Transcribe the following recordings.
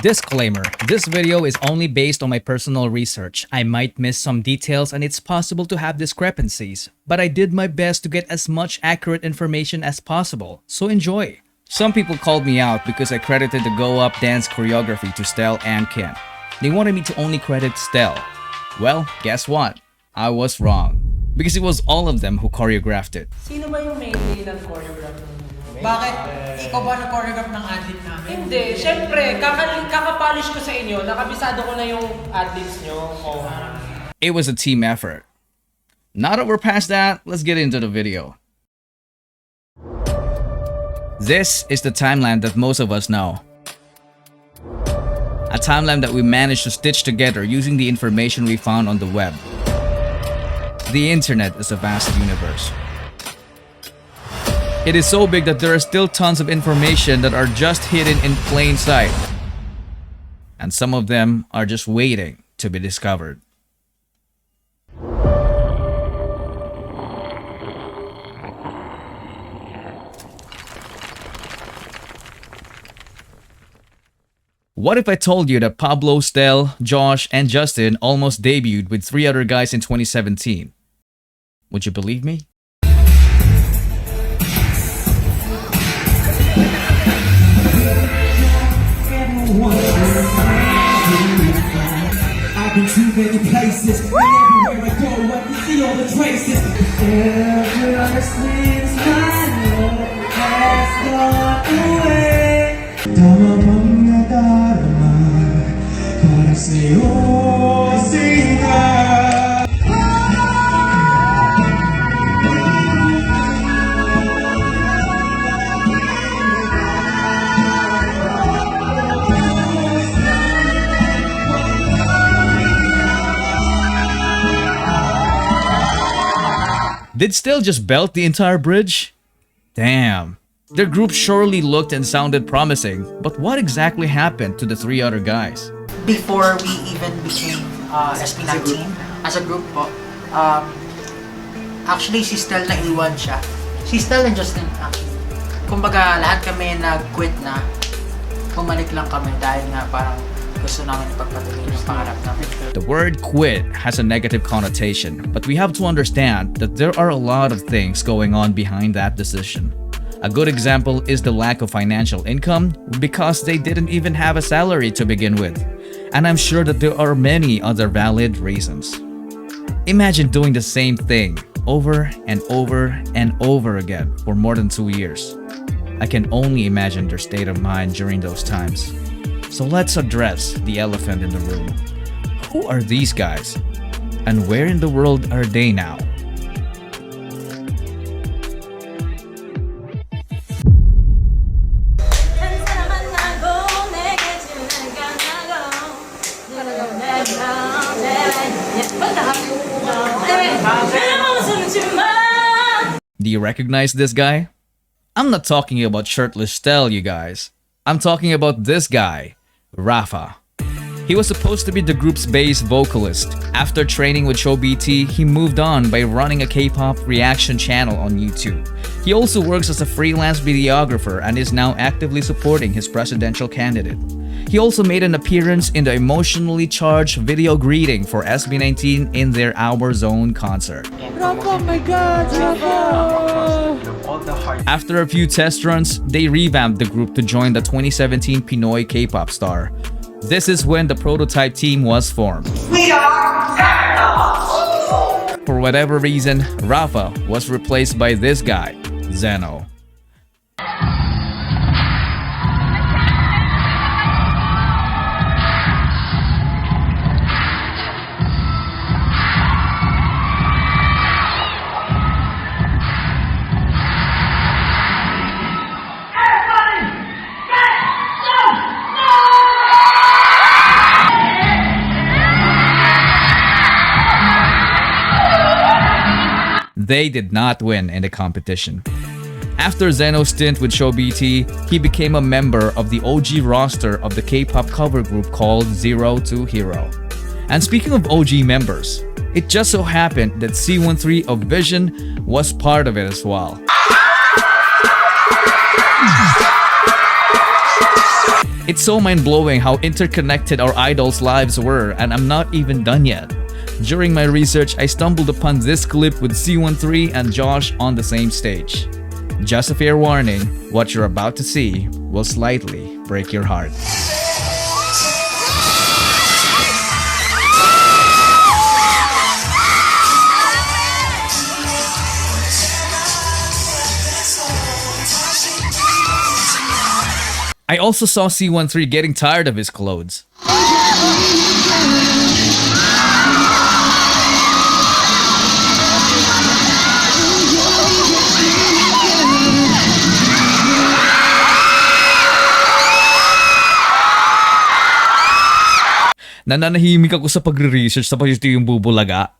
Disclaimer, this video is only based on my personal research. I might miss some details and it's possible to have discrepancies, but I did my best to get as much accurate information as possible, so enjoy. Some people called me out because I credited the Go Up dance choreography to Stell and Ken. They wanted me to only credit Stell. Well, guess what? I was wrong. Because it was all of them who choreographed it. Sino ba yung mainly ng choreograph? Bakit? Ikaw ba nag-choreograph ng ad-lib namin? Hindi, syempre, kakapolish ko sa inyo, nakabisado ko na yung ad-libs nyo. Oh. It was a team effort. Now that we're past that, let's get into the video. This is the timeline that most of us know. A timeline that we managed to stitch together using the information we found on the web. The internet is a vast universe. It is so big that there are still tons of information that are just hidden in plain sight. And some of them are just waiting to be discovered. What if I told you that Pablo, Stell, Josh, and Justin almost debuted with 3 other guys in 2017? Would you believe me? I've been to many places, and everywhere I go, I can see all the traces. Ever since my love has gone away, tama bang nadarama para sa'yo, siya? Did Stell just belt the entire bridge? Damn. Their group surely looked and sounded promising, but what exactly happened to the 3 other guys? Before we even became SB19 as a group po, actually si Stell na iwan siya. Si Stell and Justin actually. Kumbaga lahat kami nag-quit na. Bumalik lang kami dahil nga parang gusto namin ipagpatuloy yung pangarap namin. The word quit has a negative connotation, but we have to understand that there are a lot of things going on behind that decision. A good example is the lack of financial income because they didn't even have a salary to begin with. And I'm sure that there are many other valid reasons. Imagine doing the same thing over and over and over again for more than 2 years. I can only imagine their state of mind during those times. So let's address the elephant in the room. Who are these guys? And where in the world are they now? Do you recognize this guy? I'm not talking about shirtless Stell, you guys. I'm talking about this guy, Rafa. He was supposed to be the group's bass vocalist. After training with ShowBT, he moved on by running a K-pop reaction channel on YouTube. He also works as a freelance videographer and is now actively supporting his presidential candidate. He also made an appearance in the emotionally charged video greeting for SB19 in their Our Zone concert. Rafa, my God, Rafa! After a few test runs, they revamped the group to join the 2017 Pinoy K-pop star. This is when the prototype team was formed. We are Zeno! For whatever reason, Rafa was replaced by this guy, Zeno. They did not win in the competition. After Zeno's stint with ShowBT, he became a member of the OG roster of the K-pop cover group called 0 to Hero. And speaking of OG members, it just so happened that C13 of Vision was part of it as well. It's so mind-blowing how interconnected our idols' lives were, and I'm not even done yet. During my research, I stumbled upon this clip with C13 and Josh on the same stage. Just a fair warning, what you're about to see will slightly break your heart. I also saw C13 getting tired of his clothes. Nananahimik ako sa pagre-research tapos ito yung bubulaga.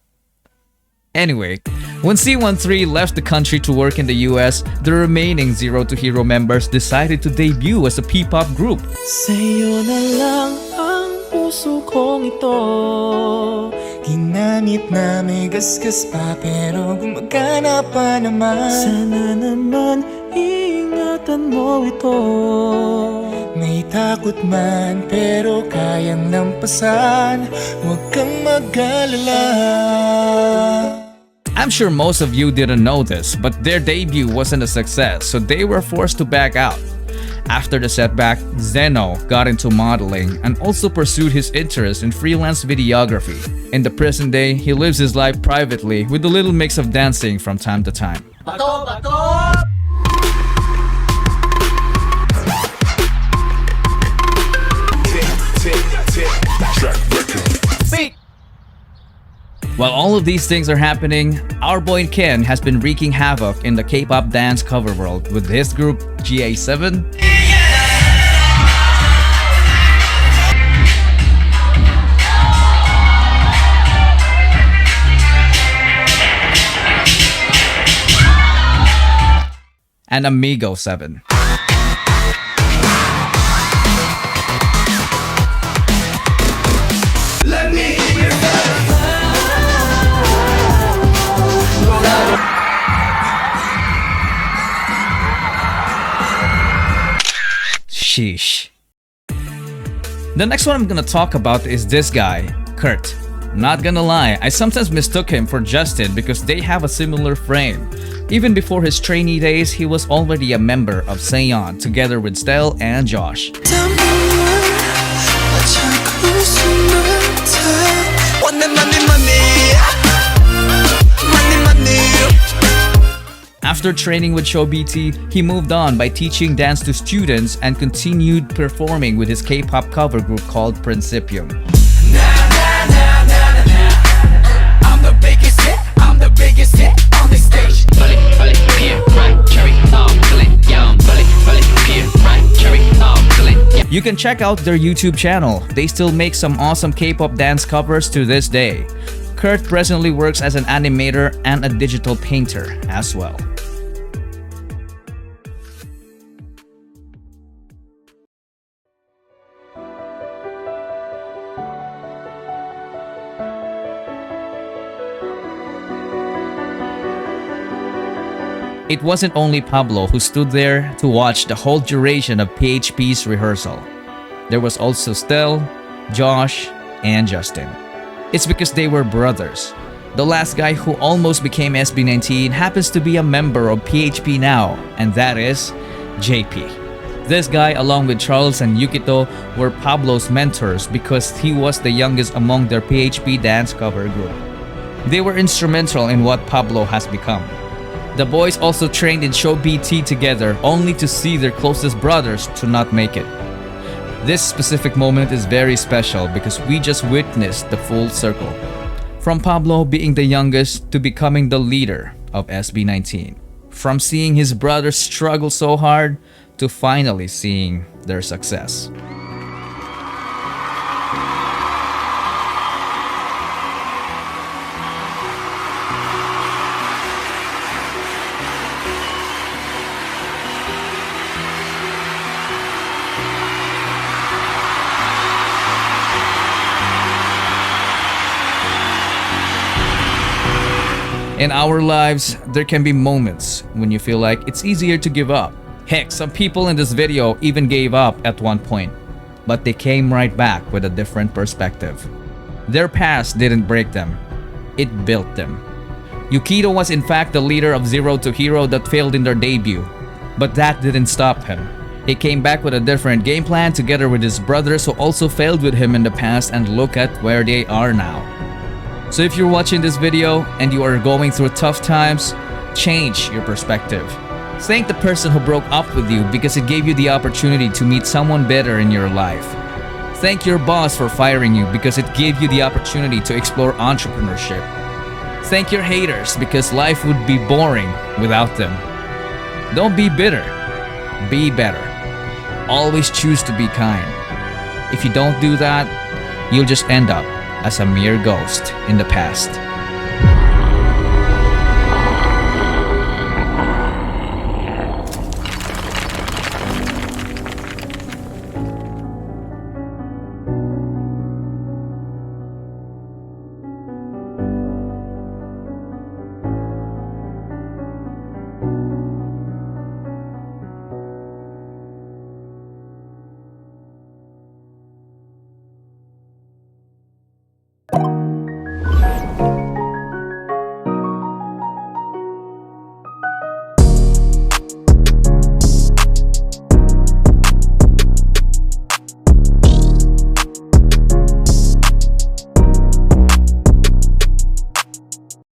Anyway, when C13 left the country to work in the US, the remaining Zero to Hero members decided to debut as a P-pop group. Sa'yo na lang ang puso kong ito. Ginamit na may gasgas pa pero gumagana pa naman. Sana naman ingatan mo ito. May takot man pero kayang lampasan. Huwag kang mag-alala. I'm sure most of you didn't know this, but their debut wasn't a success, so they were forced to back out. After the setback, Zeno got into modeling and also pursued his interest in freelance videography. In the present day, he lives his life privately with a little mix of dancing from time to time. Bato! Bato! While all of these things are happening, our boy Ken has been wreaking havoc in the K-pop dance cover world with his group GA7 and Amigo 7. Sheesh. The next one I'm gonna talk about is this guy, Kurt. Not gonna lie, I sometimes mistook him for Justin because they have a similar frame. Even before his trainee days, he was already a member of Xeon together with Stell and Josh. After training with ShowBT, he moved on by teaching dance to students and continued performing with his K-pop cover group called Principium. I'm the biggest hit, I'm the biggest hit on the stage. You can check out their YouTube channel. They still make some awesome K-pop dance covers to this day. Kurt presently works as an animator and a digital painter as well. It wasn't only Pablo who stood there to watch the whole duration of PHP's rehearsal. There was also Stell, Josh, and Justin. It's because they were brothers. The last guy who almost became SB19 happens to be a member of PHP now, and that is JP. This guy, along with Charles and Yukito, were Pablo's mentors because he was the youngest among their PHP dance cover group. They were instrumental in what Pablo has become. The boys also trained in ShowBT together only to see their closest brothers to not make it. This specific moment is very special because we just witnessed the full circle. From Pablo being the youngest to becoming the leader of SB19. From seeing his brothers struggle so hard to finally seeing their success. In our lives, there can be moments when you feel like it's easier to give up. Heck, some people in this video even gave up at one point. but they came right back with a different perspective. Their past didn't break them, it built them. Yukito was in fact the leader of Zero to Hero that failed in their debut, but that didn't stop him. He came back with a different game plan together with his brothers who also failed with him in the past, and look at where they are now. So if you're watching this video and you are going through tough times, change your perspective. Thank the person who broke up with you because it gave you the opportunity to meet someone better in your life. Thank your boss for firing you because it gave you the opportunity to explore entrepreneurship. Thank your haters because life would be boring without them. Don't be bitter, be better. Always choose to be kind. If you don't do that, you'll just end up as a mere ghost in the past.